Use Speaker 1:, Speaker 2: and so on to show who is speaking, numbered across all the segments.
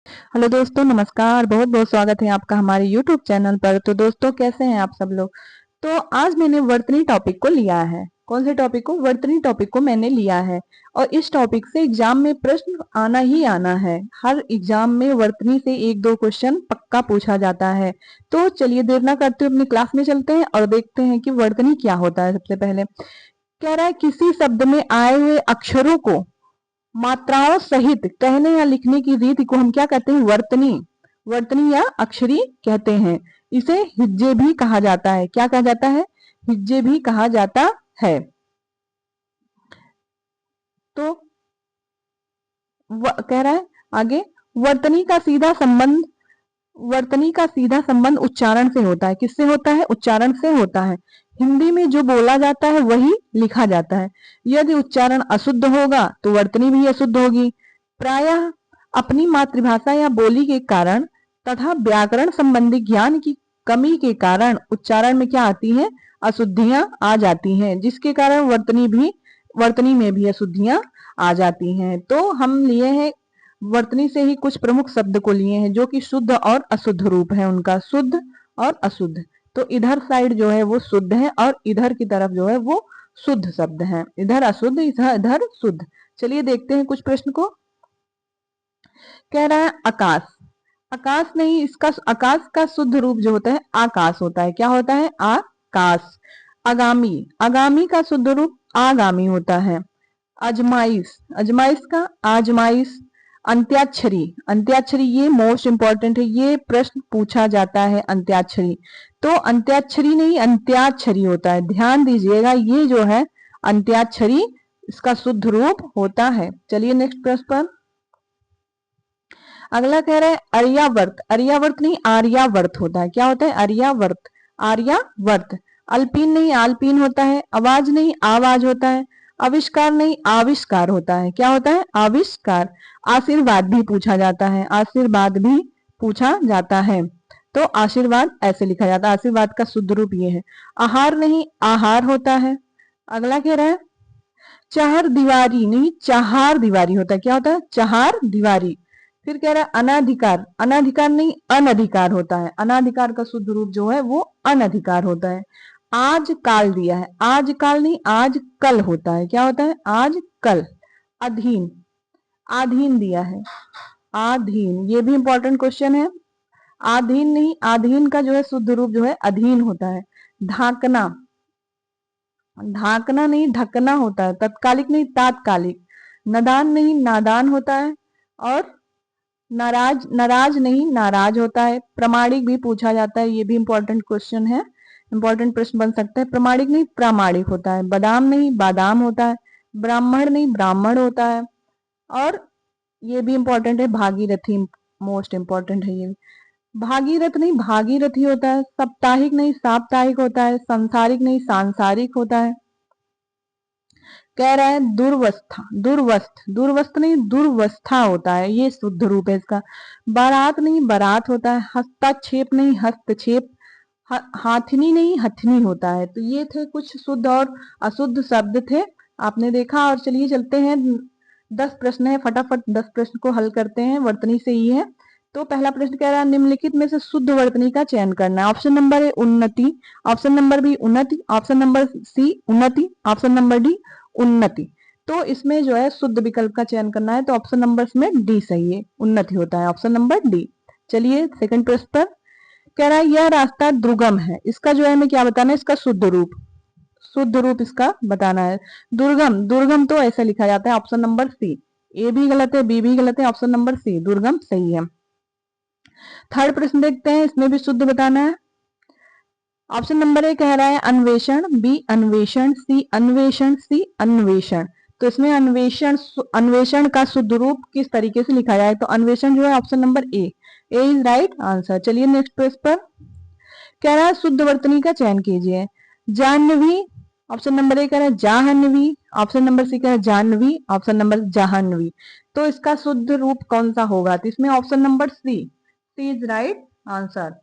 Speaker 1: Hello दोस्तों, नमस्कार। बहुत बहुत स्वागत है आपका हमारे यूट्यूब चैनल पर। तो दोस्तों, कैसे हैं आप सब लोग। तो आज मैंने वर्तनी टॉपिक को लिया है। कौन से टॉपिक को? वर्तनी टॉपिक को मैंने लिया है। और इस टॉपिक से एग्जाम में प्रश्न आना ही आना है। हर एग्जाम में वर्तनी से एक दो क्वेश्चन पक्का पूछा जाता है। तो चलिए देर ना करते हुए अपनी क्लास में चलते हैं और देखते हैं कि वर्तनी क्या होता है। सबसे पहले कह रहा है, किसी शब्द में आए हुए अक्षरों को मात्राओं सहित कहने या लिखने की रीति को हम क्या कहते हैं? वर्तनी। वर्तनी या अक्षरी कहते हैं। इसे हिज्जे भी कहा जाता है। क्या कहा जाता है? हिज्जे भी कहा जाता है। तो कह रहा है आगे, वर्तनी का सीधा संबंध वर्तनी का सीधा संबंध उच्चारण से होता है। किससे होता है? उच्चारण से होता है। हिंदी में जो बोला जाता है वही लिखा जाता है। यदि उच्चारण अशुद्ध होगा तो वर्तनी भी अशुद्ध होगी। प्रायः अपनी मातृभाषा या बोली के कारण तथा व्याकरण संबंधी ज्ञान की कमी के कारण उच्चारण में क्या आती है? अशुद्धियां आ जाती हैं, जिसके कारण वर्तनी में भी अशुद्धियां आ जाती हैं। तो हम लिए हैं वर्तनी से ही कुछ प्रमुख शब्द को लिए हैं जो कि शुद्ध और अशुद्ध रूप है उनका, शुद्ध और अशुद्ध। तो इधर साइड जो है वो शुद्ध है और इधर की तरफ जो है वो शुद्ध शब्द है। इधर अशुद्ध, इधर शुद्ध। चलिए देखते हैं कुछ प्रश्न को। कह रहा है आकाश। आकाश नहीं, इसका आकाश का शुद्ध रूप जो होता है आकाश होता है। क्या होता है? आकाश। आगामी। आगामी का शुद्ध रूप आगामी होता है। अजमाइश। अजमाइश का आजमाइश। अंत्याक्षरी। अंत्याक्षरी ये मोस्ट इंपॉर्टेंट है, ये प्रश्न पूछा जाता है। अंत्याक्षरी तो अंत्याक्षरी नहीं अंत्याक्षरी होता है। ध्यान दीजिएगा, ये जो है अंत्याक्षरी इसका शुद्ध रूप होता है। चलिए नेक्स्ट प्रश्न पर। अगला कह रहा है आर्यावर्त। आर्यावर्त नहीं आर्यावर्त होता है। क्या होता है? आर्यावर्त। आर्यावर्त। अल्पीन नहीं आल्पीन होता है। आवाज नहीं आवाज होता है। आविष्कार नहीं आविष्कार होता है। क्या होता है? आविष्कार। आशीर्वाद भी पूछा जाता है। आशीर्वाद भी पूछा जाता है। तो आशीर्वाद ऐसे लिखा जाता है। आशीर्वाद का शुद्ध रूप ये है। आहार नहीं आहार होता है। अगला कह रहा है चार दीवारी नहीं चाहार दीवारी होता है। क्या होता है? चाहार दीवारी। फिर कह रहा है अनाधिकार। अनाधिकार नहीं अनधिकार होता है। अनाधिकार का शुद्ध रूप जो है वो अनधिकार होता है। आज काल दिया है। आज काल नहीं आज कल होता है। क्या होता है? आज कल। अधीन। आधीन दिया है। आधीन, ये भी इंपॉर्टेंट क्वेश्चन है। आधीन नहीं आधीन का जो है शुद्ध रूप जो है अधीन होता है। ढाकना। ढाकना नहीं ढकना होता है। तत्कालिक नहीं तात्कालिक। नदान नहीं नादान होता है। और नाराज। नाराज नहीं नाराज होता है। प्रमाणिक भी पूछा जाता है, ये भी इंपॉर्टेंट क्वेश्चन है, इंपॉर्टेंट प्रश्न बन सकता है। प्रमाणिक नहीं प्रामाणिक होता है। बादाम नहीं बादाम होता है। ब्राह्मण नहीं ब्राह्मण होता है। और ये भी इंपॉर्टेंट है भागीरथी, मोस्ट इंपॉर्टेंट है ये। भागीरथ नहीं भागीरथी होता है। साप्ताहिक नहीं साप्ताहिक होता है। सांसारिक नहीं सांसारिक होता है। कह रहा है दुर्वस्था। दुर्वस्थ। दुर्वस्थ नहीं दुर्वस्था होता है, ये शुद्ध रूप है इसका। बारात नहीं बारात होता है। हस्तक्षेप नहीं हस्तक्षेप। हाथनी नहीं हथनी होता है। तो ये थे कुछ शुद्ध और अशुद्ध शब्द थे, आपने देखा। और चलिए चलते हैं, 10 प्रश्न है, फटाफट 10 प्रश्न को हल करते हैं। वर्तनी से ही है। तो पहला प्रश्न कह रहा है निम्नलिखित में से शुद्ध वर्तनी का चयन करना है। ऑप्शन नंबर ए उन्नति, ऑप्शन नंबर बी उन्नति, ऑप्शन नंबर सी उन्नति, ऑप्शन नंबर डी उन्नति। तो इसमें जो है शुद्ध विकल्प का चयन करना है, तो ऑप्शन नंबर में डी सही है, उन्नति होता है, ऑप्शन नंबर डी। चलिए सेकंड प्रश्न पर। कह रहा है यह रास्ता दुर्गम है। इसका जो है हमें क्या बताना है? इसका शुद्ध रूप। शुद्ध रूप इसका बताना है। दुर्गम। दुर्गम तो ऐसे लिखा जाता है, ऑप्शन नंबर सी। ए भी गलत है बी भी गलत है, ऑप्शन नंबर सी दुर्गम सही है। थर्ड प्रश्न देखते हैं, इसमें भी शुद्ध बताना है। ऑप्शन नंबर ए कह रहा है अन्वेषण, बी अन्वेषण, सी अन्वेषण, सी अन्वेषण। तो इसमें अन्वेषण अन्वेषण का शुद्ध रूप किस तरीके से लिखा जाए? तो अन्वेषण जो है option number A is right answer. चलिए नेक्स्ट पेज पर। कह रहा है शुद्ध वर्तनी का चयन कीजिए। जाह्नवी। ऑप्शन नंबर ए कह रहा है जाह्नवी, ऑप्शन नंबर सी कह रहा है जाह्नवी, ऑप्शन नंबर जाह्नवी। तो इसका शुद्ध रूप कौन सा होगा? तो इसमें option number C is right answer.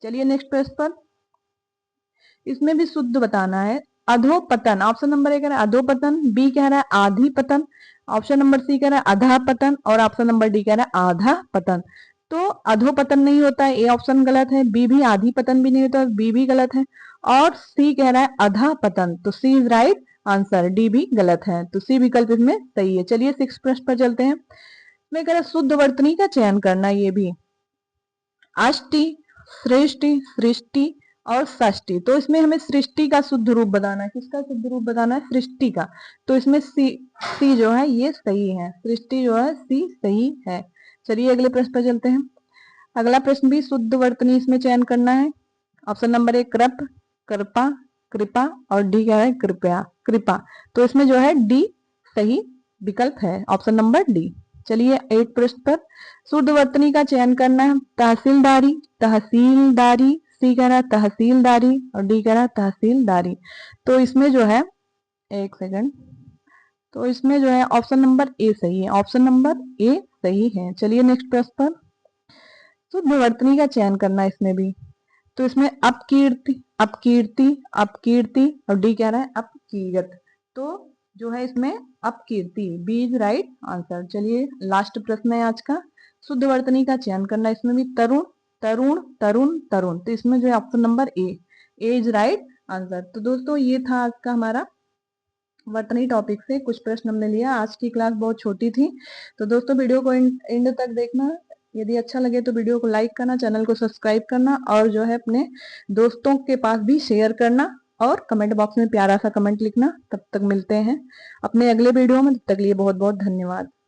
Speaker 1: चलिए नेक्स्ट पेज पर। इसमें भी शुद्ध बताना है। अधोपतन। ऑप्शन नंबर ए कह रहा है अधोपतन, बी कह रहा है आधी पतन, ऑप्शन नंबर सी कह रहा है अधा पतन और ऑप्शन नंबर डी कह रहा है आधा पतन। तो अधो पतन नहीं होता है, ए ऑप्शन गलत है। बी भी आधी पतन भी नहीं होता, बी भी गलत है। और सी कह रहा है अधा पतन, तो सी इज राइट आंसर, डी भी गलत है, तो सी विकल्प इसमें सही है। चलिए 6 प्रश्न पर चलते हैं। मैं कह रहा शुद्ध वर्तनी का चयन करना, ये भी अष्टि, श्रेष्टि, सृष्टि और षष्टि। तो इसमें हमें सृष्टि का शुद्ध रूप बताना है। किसका शुद्ध रूप बताना है? सृष्टि का। तो इसमें सी जो है ये सही है, सृष्टि जो है सी सही है। चलिए अगले प्रश्न पर चलते हैं। अगला प्रश्न भी शुद्ध वर्तनी इसमें चयन करना है। ऑप्शन नंबर 1 कृप, कृपा, कृपा और डी क्या है? कृपया, कृपा। तो इसमें जो है डी सही विकल्प है, ऑप्शन नंबर डी। चलिए 8 प्रश्न पर शुद्ध वर्तनी का चयन करना है। तहसीलदारी, तहसीलदारी, सी कह रहा है तहसीलदारी और डी कह रहा है तहसीलदारी। तो इसमें जो है, एक सेकंड, तो इसमें जो है ऑप्शन नंबर ए सही है, ऑप्शन नंबर ए सही है। चलिए नेक्स्ट प्रश्न पर शुद्ध वर्तनी का चयन करना है इसमें भी। तो इसमें अपकीर्ति, अपकीर्ति, अपकीर्ति और डी कह रहा है अपकीर्त। तो जो है इसमें अपकीर्ति, बी इज राइट आंसर। चलिए लास्ट प्रश्न है आज का। शुद्ध वर्तनी का चयन करना, इसमें भी तरुण, तरुण, तरुण, तरुण। तो इसमें जो है option number A is right answer. तो दोस्तों ये था आज का हमारा वर्तनी टॉपिक से कुछ प्रश्न हमने लिया। आज की क्लास बहुत छोटी थी, तो दोस्तों वीडियो को एंड तक देखना। यदि अच्छा लगे तो वीडियो को लाइक करना, चैनल को सब्सक्राइब करना और जो है अपने दोस्तों के पास भी शेयर करना और कमेंट बॉक्स में प्यारा सा कमेंट लिखना। तब तक मिलते हैं अपने अगले वीडियो में, तब तक लिए बहुत बहुत धन्यवाद।